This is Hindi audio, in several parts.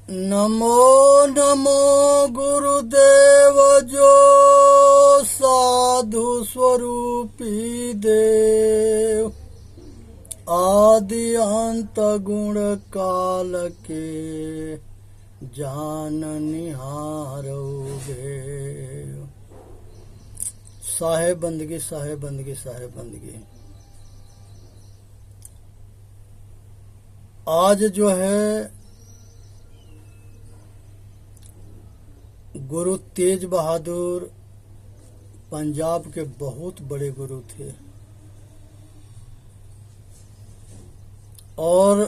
नमो नमो गुरुदेव जो साधु स्वरूपी देव, आदि अंत गुण काल के जान निहारोगे। साहेब बंदगी, साहेब बंदगी, साहेब बंदगी। आज जो है गुरु तेज बहादुर पंजाब के बहुत बड़े गुरु थे और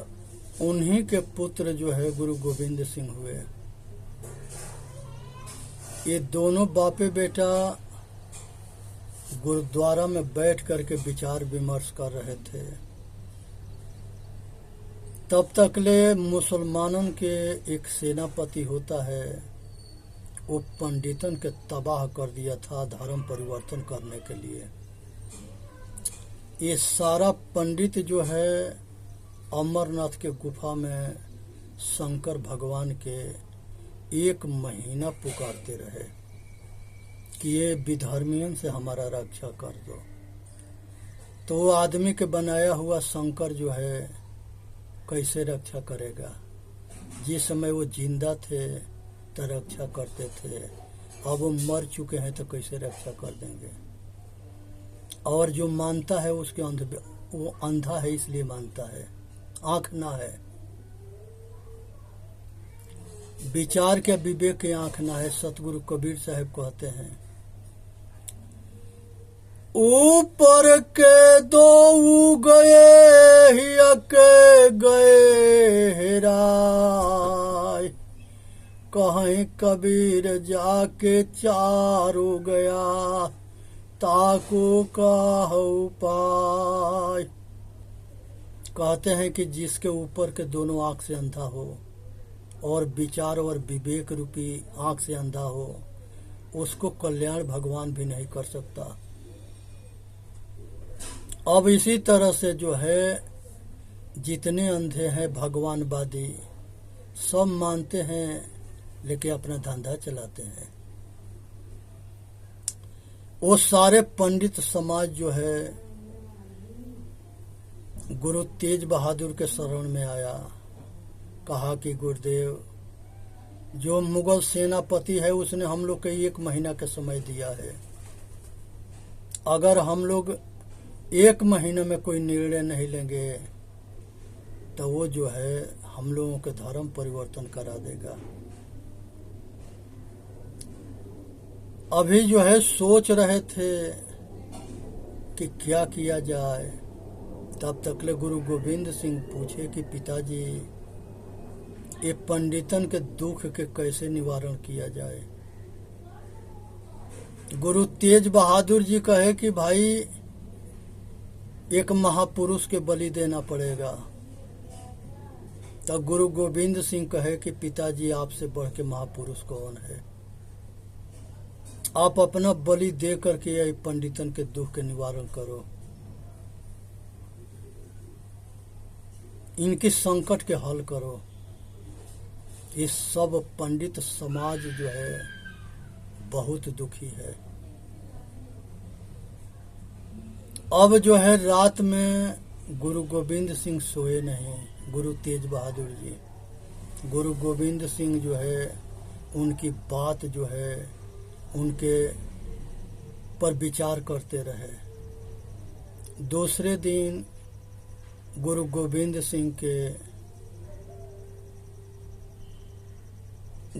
उन्हीं के पुत्र जो है गुरु गोविंद सिंह हुए। ये दोनों बापे बेटा गुरुद्वारा में बैठ करके विचार विमर्श कर रहे थे। तब तक ले मुसलमानों के एक सेनापति होता है, वो पंडितन के तबाह कर दिया था धर्म परिवर्तन करने के लिए। ये सारा पंडित जो है अमरनाथ के गुफा में शंकर भगवान के 1 महीना पुकारते रहे कि ये विधर्मियों से हमारा रक्षा कर दो। तो वो आदमी के बनाया हुआ शंकर जो है कैसे रक्षा करेगा? जिस समय वो जिंदा थे तो रक्षा करते थे, अब वो मर चुके हैं तो कैसे रक्षा कर देंगे? और जो मानता है उसके वो अंधा है, इसलिए मानता है, आंख ना है। विचार के विवेक की आंख ना है। सतगुरु कबीर साहब कहते हैं, ऊपर के दो गए ही के गए हेराय, कहीं कबीर जाके चारू गया, ताको का उपाय। कहते हैं कि जिसके ऊपर के दोनों आंख से अंधा हो और विचार और विवेक रूपी आंख से अंधा हो, उसको कल्याण भगवान भी नहीं कर सकता। अब इसी तरह से जो है जितने अंधे हैं भगवानवादी, सब मानते हैं लेकिन अपना धंधा चलाते हैं। वो सारे पंडित समाज जो है गुरु तेज बहादुर के शरण में आया। कहा कि गुरुदेव, जो मुगल सेनापति है उसने हम लोग के 1 महीना का समय दिया है। अगर हम लोग 1 महीने में कोई निर्णय नहीं लेंगे तो वो जो है हम लोगों के धर्म परिवर्तन करा देगा। अभी जो है सोच रहे थे कि क्या किया जाए। तब तक ले गुरु गोविंद सिंह पूछे कि पिताजी, ये पंडितन के दुख के कैसे निवारण किया जाए? गुरु तेज बहादुर जी कहे कि भाई, एक महापुरुष के बलि देना पड़ेगा। तब गुरु गोविंद सिंह कहे कि पिताजी, आपसे बढ़ के महापुरुष कौन है? आप अपना बलि दे करके ये पंडितन के दुख के निवारण करो, इनकी संकट के हल करो। ये सब पंडित समाज जो है बहुत दुखी है। अब जो है रात में गुरु गोविंद सिंह सोए नहीं, गुरु तेज बहादुर जी। गुरु गोविंद सिंह जो है उनकी बात जो है उनके पर विचार करते रहे। दूसरे दिन गुरु गोविंद सिंह के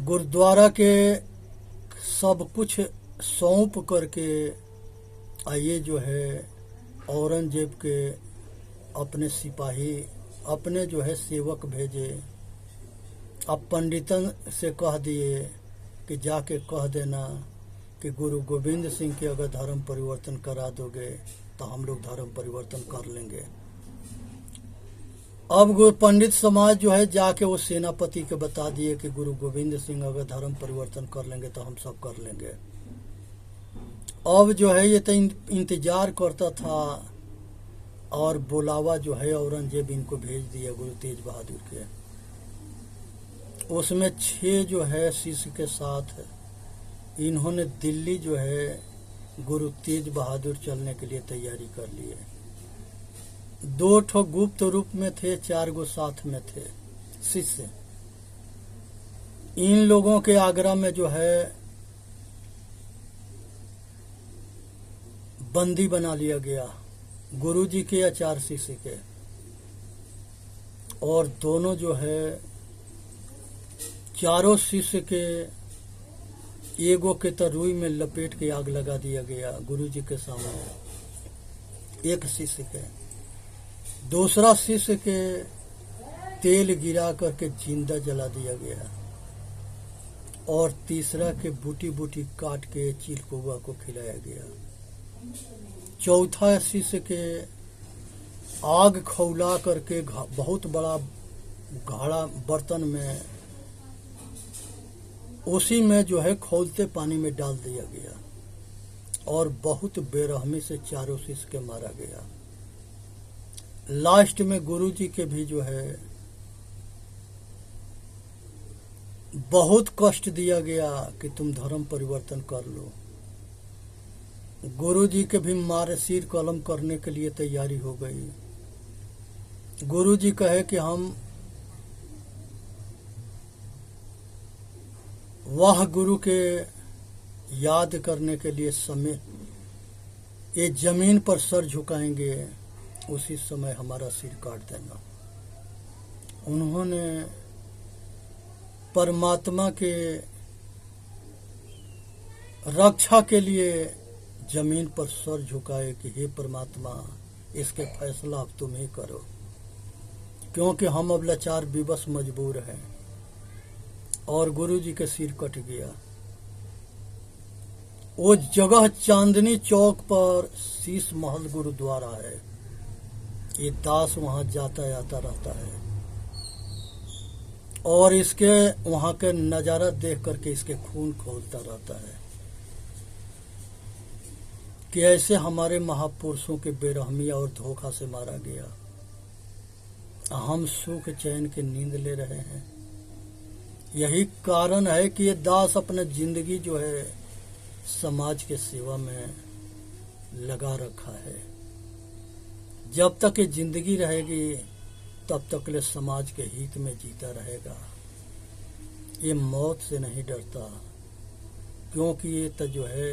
गुरुद्वारा के सब कुछ सौंप करके आइए जो है औरंगजेब के अपने सिपाही, अपने जो है सेवक भेजे। अब पंडितन से कह दिए कि जाके कह देना कि गुरु गोविंद सिंह के अगर धर्म परिवर्तन करा दोगे तो हम लोग धर्म परिवर्तन कर लेंगे। अब पंडित समाज जो है जाके वो सेनापति के बता दिए कि गुरु गोविंद सिंह अगर धर्म परिवर्तन कर लेंगे तो हम सब कर लेंगे। अब जो है ये तो इंतजार करता था और बुलावा जो है औरंगजेब इनको भेज दिया गुरु तेज बहादुर के। उसमें 6 जो है शिष्य के साथ इन्होंने दिल्ली जो है गुरु तेज बहादुर चलने के लिए तैयारी कर ली है। 2 ठो गुप्त रूप में थे, 4 गो साथ में थे शिष्य। इन लोगों के आगरा में जो है बंदी बना लिया गया, गुरु जी के या 4 शिष्य के। और दोनों जो है चारों शिष्य के एगो के तरुई में लपेट के आग लगा दिया गया गुरु जी के सामने। एक शिष्य के, दूसरा शिष्य के तेल गिरा करके जिंदा जला दिया गया, और तीसरा के बूटी बूटी काट के चिलकौआ को खिलाया गया। चौथा शिष्य के आग खौला करके बहुत बड़ा घड़ा बर्तन में, उसी में जो है खौलते पानी में डाल दिया गया, और बहुत बेरहमी से चारों शिष्य के मारा गया। लास्ट में गुरु जी के भी जो है बहुत कष्ट दिया गया कि तुम धर्म परिवर्तन कर लो। गुरु जी के भी मारे सिर कलम करने के लिए तैयारी हो गई। गुरु जी कहे कि हम वह गुरु के याद करने के लिए समय ये जमीन पर सर झुकाएंगे, उसी समय हमारा सिर काट देना। उन्होंने परमात्मा के रक्षा के लिए जमीन पर सर झुकाए कि हे परमात्मा, इसके फैसला अब तुम ही करो, क्योंकि हम अब लाचार विवश मजबूर हैं। और गुरु जी के सिर कट गया। वो जगह चांदनी चौक पर शीश महल गुरुद्वारा है। ये दास वहां जाता आता रहता है, और इसके वहां के नजारा देख करके इसके खून खौलता रहता है कि ऐसे हमारे महापुरुषों के बेरहमी और धोखा से मारा गया, हम सुख चैन की नींद ले रहे हैं। यही कारण है कि ये दास अपना जिंदगी जो है समाज के सेवा में लगा रखा है। जब तक ये जिंदगी रहेगी तब तक ले समाज के हित में जीता रहेगा। ये मौत से नहीं डरता, क्योंकि ये तो जो है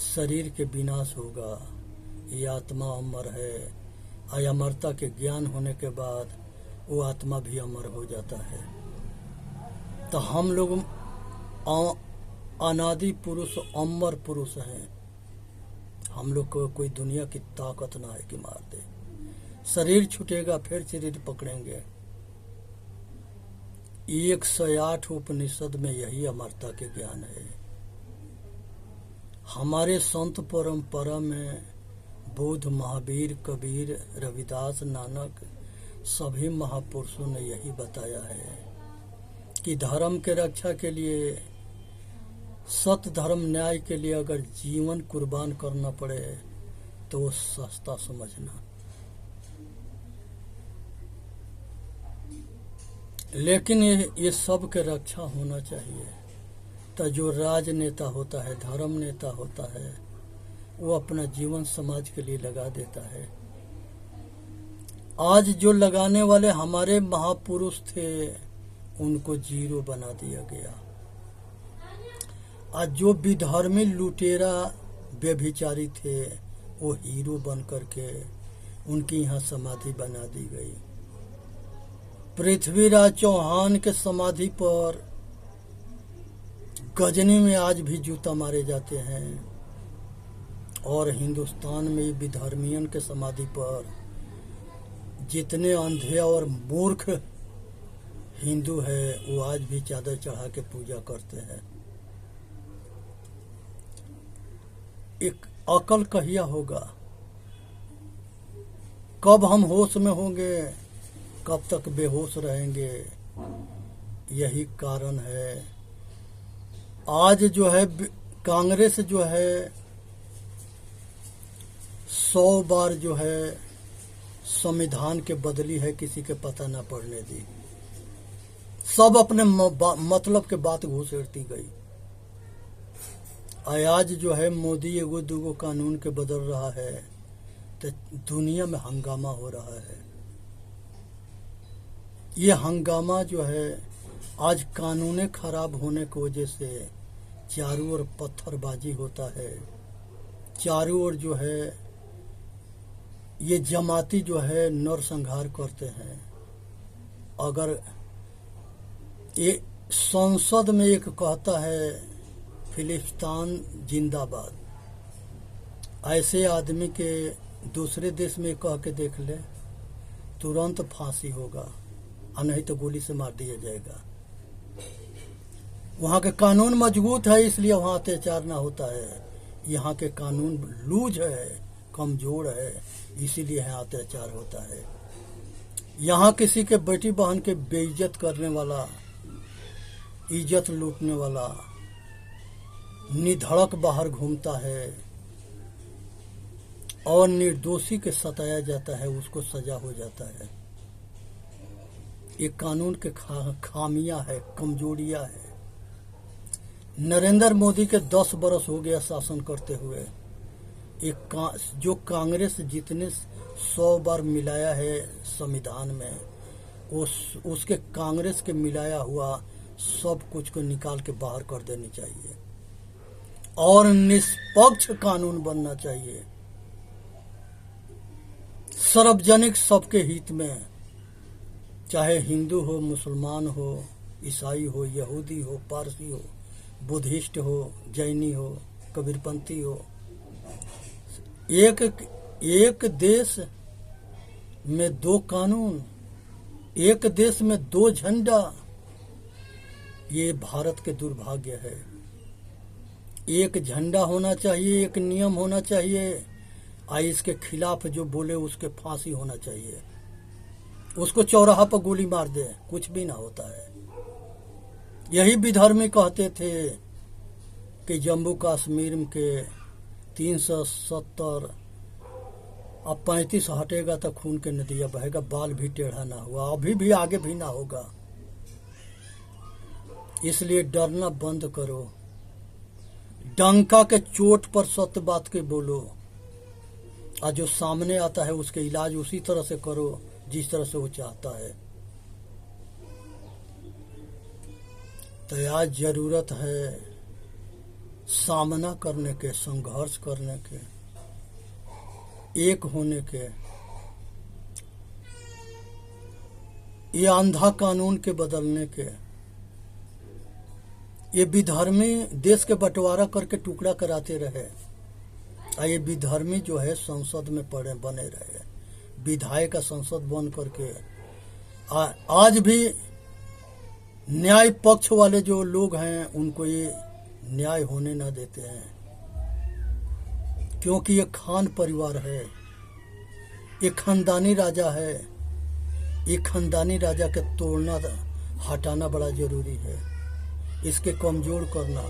शरीर के विनाश होगा, ये आत्मा अमर है। अमरता के ज्ञान होने के बाद वो आत्मा भी अमर हो जाता है। तो हम लोग अनादि पुरुष, अमर पुरुष हैं। हम लोग को कोई दुनिया की ताकत ना है कि मार दे। शरीर छूटेगा, फिर शरीर पकड़ेंगे। 108 उपनिषद में यही अमरता के ज्ञान है। हमारे संत परंपरा में बुद्ध, महावीर, कबीर, रविदास, नानक सभी महापुरुषों ने यही बताया है कि धर्म के रक्षा के लिए, सत्य धर्म न्याय के लिए अगर जीवन कुर्बान करना पड़े तो वो सस्ता समझना। लेकिन ये सब के रक्षा होना चाहिए। तो जो राजनेता होता है, धर्म नेता होता है, वो अपना जीवन समाज के लिए लगा देता है। आज जो लगाने वाले हमारे महापुरुष थे, उनको जीरो बना दिया गया। आज जो विधर्मी लुटेरा व्यभिचारी थे, वो हीरो बन करके उनकी यहाँ समाधि बना दी गई। पृथ्वीराज चौहान के समाधि पर गजनी में आज भी जूता मारे जाते हैं, और हिंदुस्तान में विधर्मियन के समाधि पर जितने अंधे और मूर्ख हिंदू है, वो आज भी चादर चढ़ा के पूजा करते हैं। एक अकल कहिया होगा? कब हम होश में होंगे, कब तक बेहोश रहेंगे? यही कारण है। आज जो है कांग्रेस जो है 100 बार जो है संविधान के बदली है, किसी के पता न पड़ने दी। सब अपने मतलब के बात घुसेड़ती गई। आज जो है मोदी एगो दूगो कानून के बदल रहा है तो दुनिया में हंगामा हो रहा है। ये हंगामा जो है आज कानूने खराब होने की वजह से चारों ओर पत्थरबाजी होता है, चारों ओर जो है ये जमाती जो है नरसंहार करते हैं। अगर ये संसद में एक कहता है फिलिस्तीन जिंदाबाद, ऐसे आदमी के दूसरे देश में कह के देख ले, तुरंत फांसी होगा और नहीं तो गोली से मार दिया जाएगा। वहाँ के कानून मजबूत है इसलिए वहाँ अत्याचार ना होता है। यहाँ के कानून लूज है, कमजोर है, इसीलिए यहाँ अत्याचार होता है। यहाँ किसी के बेटी बहन के बेइज्जत करने वाला, इज्जत लूटने वाला निधड़क बाहर घूमता है और निर्दोषी के सताया जाता है, उसको सजा हो जाता है। ये कानून के खामियां है, कमजोरियां है। नरेंद्र मोदी के 10 बरस हो गया शासन करते हुए। जो कांग्रेस जितने 100 बार मिलाया है संविधान में, उसके कांग्रेस के मिलाया हुआ सब कुछ को निकाल के बाहर कर देनी चाहिए और निष्पक्ष कानून बनना चाहिए, सार्वजनिक सबके हित में। चाहे हिंदू हो, मुसलमान हो, ईसाई हो, यहूदी हो, पारसी हो, बुद्धिस्ट हो, जैनी हो, कबीरपंथी हो, एक देश में 2 कानून, एक देश में 2 झंडा, ये भारत के दुर्भाग्य है। एक झंडा होना चाहिए, एक नियम होना चाहिए, और इसके खिलाफ जो बोले उसके फांसी होना चाहिए। उसको चौराहा पर गोली मार दे, कुछ भी ना होता है। यही विधर्मी कहते थे कि जम्मू कश्मीर के 370 अब 35 हटेगा तो खून के नदिया बहेगा, बाल भी टेढ़ा ना हुआ, अभी भी आगे भी ना होगा। इसलिए डरना बंद करो, डंका के चोट पर सत्य बात के बोलो, और जो सामने आता है उसके इलाज उसी तरह से करो जिस तरह से वो चाहता है। तो आज जरूरत है सामना करने के, संघर्ष करने के, एक होने के। ये अंधा कानून के बदलने के, ये विधर्मी देश के बंटवारा करके टुकड़ा कराते रहे, और ये विधर्मी जो है संसद में बने रहे, विधायक का संसद बन करके आज भी न्याय पक्ष वाले जो लोग हैं उनको ये न्याय होने ना देते हैं, क्योंकि ये खान परिवार है, ये खानदानी राजा है। ये खानदानी राजा के तोड़ना, हटाना बड़ा जरूरी है, इसके कमजोर करना।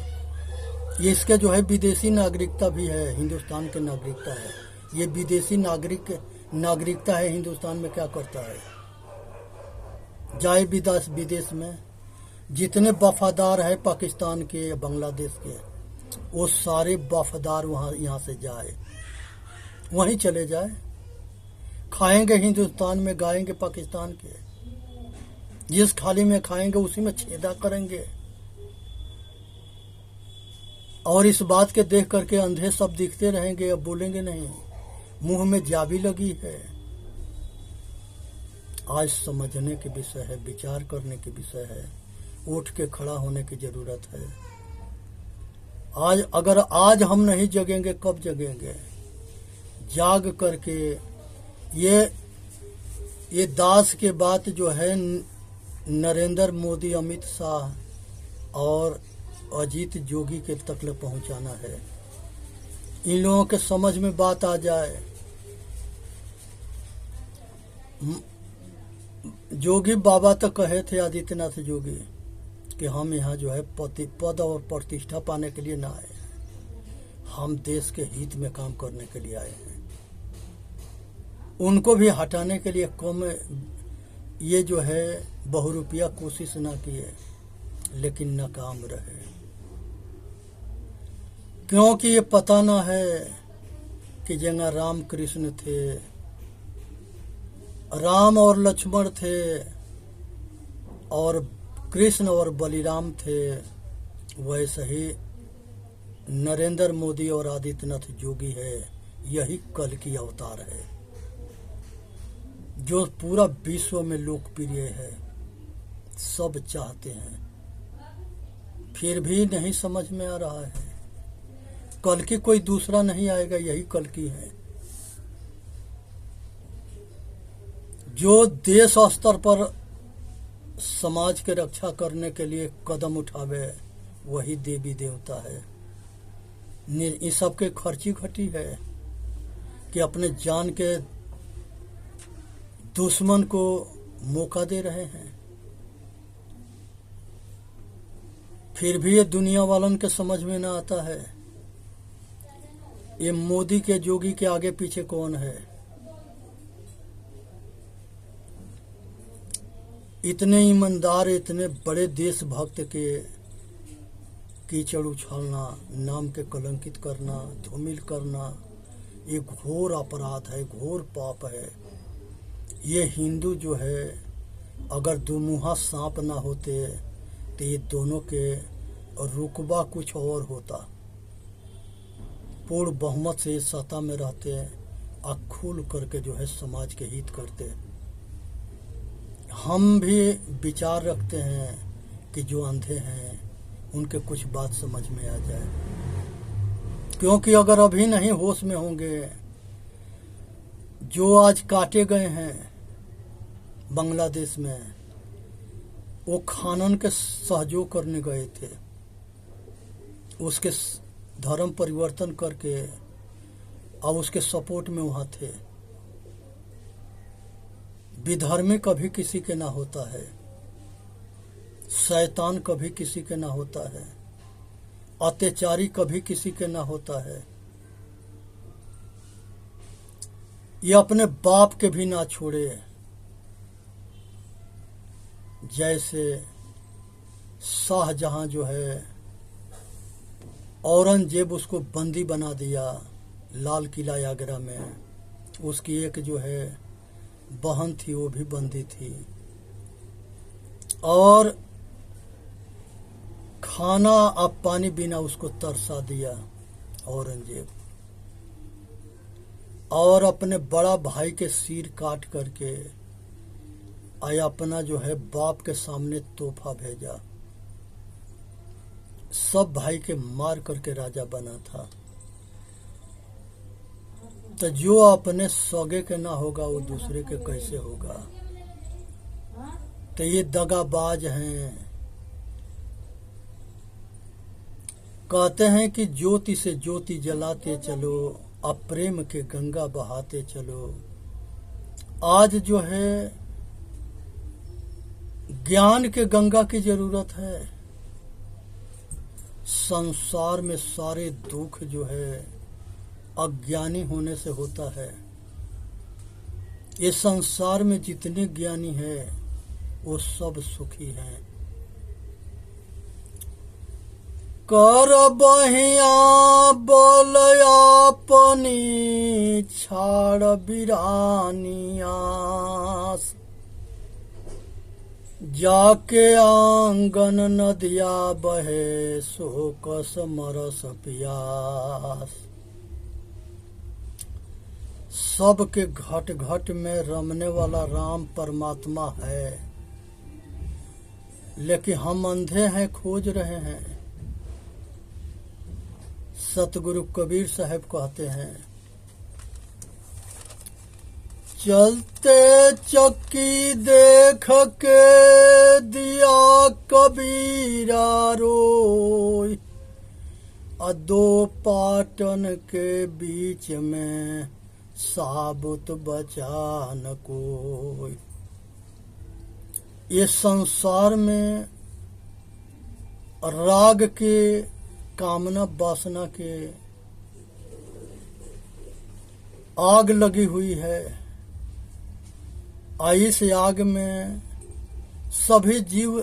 ये इसके जो है विदेशी नागरिकता भी है, हिंदुस्तान के नागरिकता है। ये विदेशी नागरिकता है, हिंदुस्तान में क्या करता है? जाए विदेश में, जितने वफादार है पाकिस्तान के, बांग्लादेश के, वो सारे वफादार यहाँ से जाए, वहीं चले जाए। खाएंगे हिंदुस्तान में, गाएंगे पाकिस्तान के। जिस थाली में खाएंगे उसी में छेदा करेंगे। और इस बात के देख करके अंधे सब दिखते रहेंगे, अब बोलेंगे नहीं, मुंह में जाबी लगी है। आज समझने के विषय है, विचार करने के विषय है, उठ के खड़ा होने की जरूरत है। अगर आज हम नहीं जगेंगे कब जगेंगे? जाग करके ये दास के बात जो है नरेंद्र मोदी, अमित शाह और अजीत जोगी के तक पहुंचाना है। इन लोगों के समझ में बात आ जाए। जोगी बाबा तो कहे थे, आदित्यनाथ जोगी, कि हम यहाँ जो है पद और प्रतिष्ठा पाने के लिए ना आए हैं, हम देश के हित में काम करने के लिए आए हैं। उनको भी हटाने के लिए कम ये जो है बहुरूपिया कोशिश ना किए लेकिन नाकाम रहे, क्योंकि ये पता ना है कि जहाँ राम कृष्ण थे, राम और लक्ष्मण थे और कृष्ण और बलिराम थे, वैसे ही नरेंद्र मोदी और आदित्यनाथ योगी है। यही कल की अवतार है जो पूरा विश्व में लोकप्रिय है, सब चाहते हैं, फिर भी नहीं समझ में आ रहा है। कल की कोई दूसरा नहीं आएगा, यही कल की है जो देश स्तर पर समाज के रक्षा करने के लिए कदम उठावे, वही देवी देवता है। इन सबके खर्ची घटी है कि अपने जान के दुश्मन को मौका दे रहे हैं, फिर भी ये दुनिया वालन के समझ में ना आता है। ये मोदी के जोगी के आगे पीछे कौन है? इतने ईमानदार, इतने बड़े देशभक्त के कीचड़ उछालना, नाम के कलंकित करना, धूमिल करना, ये घोर अपराध है, घोर पाप है। ये हिंदू जो है, अगर दुमुहा सांप ना होते तो ये दोनों के रुकबा कुछ और होता। पूर्ण बहुमत से सत्ता में रहते, खुल करके जो है समाज के हित करते। हम भी विचार रखते हैं कि जो अंधे हैं उनके कुछ बात समझ में आ जाए, क्योंकि अगर अभी नहीं होश में होंगे, जो आज काटे गए हैं बांग्लादेश में, वो खानन के सहयोग करने गए थे, उसके धर्म परिवर्तन करके अब उसके सपोर्ट में वहाँ थे। विधर्मी कभी किसी के ना होता है, शैतान कभी किसी के ना होता है, अत्याचारी कभी किसी के ना होता है। ये अपने बाप के भी ना छोड़े, जैसे शाहजहां जो है, औरंगजेब उसको बंदी बना दिया लाल किला आगरा में, उसकी एक जो है बहन थी वो भी बंदी थी, और खाना अब पानी बिना उसको तरसा दिया औरंगजेब, और अपने बड़ा भाई के सिर काट करके आया अपना जो है बाप के सामने तोहफा भेजा। सब भाई के मार करके राजा बना था। तो जो अपने सगे के ना होगा वो दूसरे के कैसे होगा? तो ये दगाबाज हैं। कहते हैं कि ज्योति से ज्योति जलाते चलो, अब प्रेम के गंगा बहाते चलो। आज जो है ज्ञान के गंगा की जरूरत है। संसार में सारे दुख जो है अज्ञानी होने से होता है। ये संसार में जितने ज्ञानी हैं वो सब सुखी हैं। कर बहिया बोल अपनी छाड़ बिरानियास, जाके आंगन नदिया बहे सो कस मरस पियास। सबके घट घट में रमने वाला राम परमात्मा है, लेकिन हम अंधे हैं, खोज रहे हैं। सतगुरु कबीर साहब कहते हैं, चलते चक्की देख के दिया कबीरा रोय, दो पाटन के बीच में साबुत बचा न कोई। ये संसार में राग के, कामना वासना के आग लगी हुई है। इस आग में सभी जीव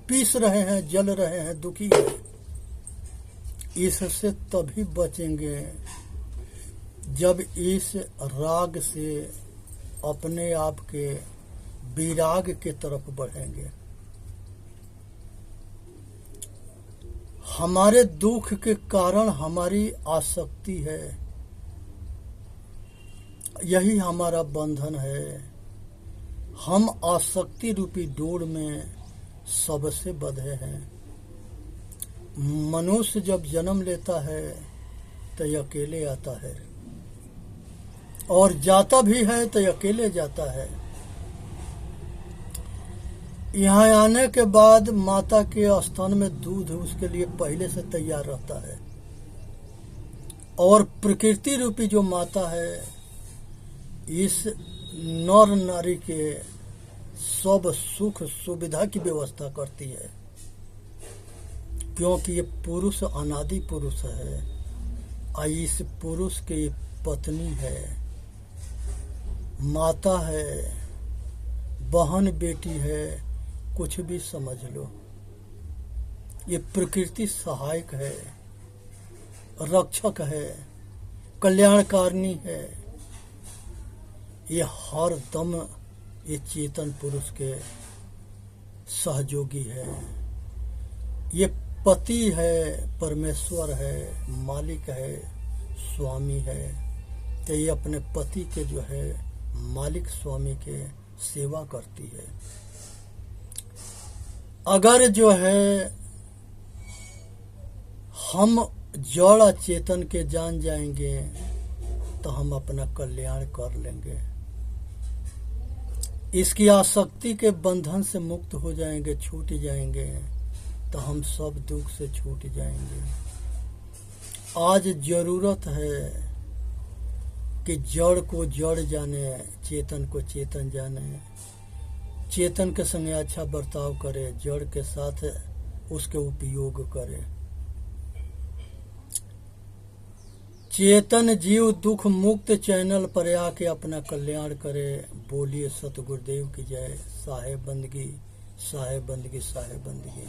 पीस रहे हैं, जल रहे हैं, दुखी हैं। इससे तभी बचेंगे जब इस राग से अपने आप के विराग के तरफ बढ़ेंगे। हमारे दुख के कारण हमारी आसक्ति है, यही हमारा बंधन है। हम आसक्ति रूपी डोर में सबसे बंधे हैं। मनुष्य जब जन्म लेता है तो अकेले आता है और जाता भी है तो अकेले जाता है। यहाँ आने के बाद माता के स्तन में दूध उसके लिए पहले से तैयार रहता है और प्रकृति रूपी जो माता है इस नर नारी के सब सुख सुविधा की व्यवस्था करती है, क्योंकि ये पुरुष अनादि पुरुष है और इस पुरुष की पत्नी है, माता है, बहन बेटी है, कुछ भी समझ लो। ये प्रकृति सहायक है, रक्षक है, कल्याणकारिणी है। ये हर दम ये चेतन पुरुष के सहयोगी है। ये पति है, परमेश्वर है, मालिक है, स्वामी है। तो ये अपने पति के जो है मालिक स्वामी के सेवा करती है। अगर जो है हम जड़ चेतन के जान जाएंगे तो हम अपना कल्याण कर लेंगे। इसकी आसक्ति के बंधन से मुक्त हो जाएंगे, छूट जाएंगे तो हम सब दुख से छूट जाएंगे। आज जरूरत है कि जड़ को जड़ जाने, चेतन को चेतन जाने, चेतन के संग अच्छा बर्ताव करे, जड़ के साथ उसके उपयोग करे। चेतन जीव दुख मुक्त चैनल पर आके अपना कल्याण करे। बोलिए सतगुरुदेव की जय। साहेब बंदगी, साहेब बंदगी, साहेब बंदगी।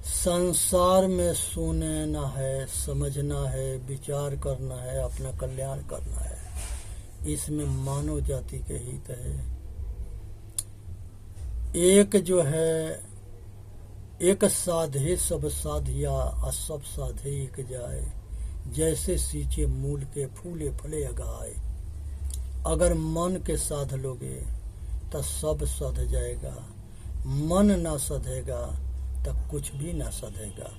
संसार में सुनना है, समझना है, विचार करना है, अपना कल्याण करना है। इसमें मानव जाति के हित है। एक जो है एक साधे सब साधिया और सब साधे एक जाए, जैसे सींचे मूल के फूले फले अगाए। अगर मन के साध लोगे तो सब सध जाएगा, मन ना सधेगा तो कुछ भी ना सधेगा।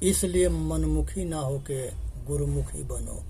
इसलिए मनमुखी ना होके गुरुमुखी बनो।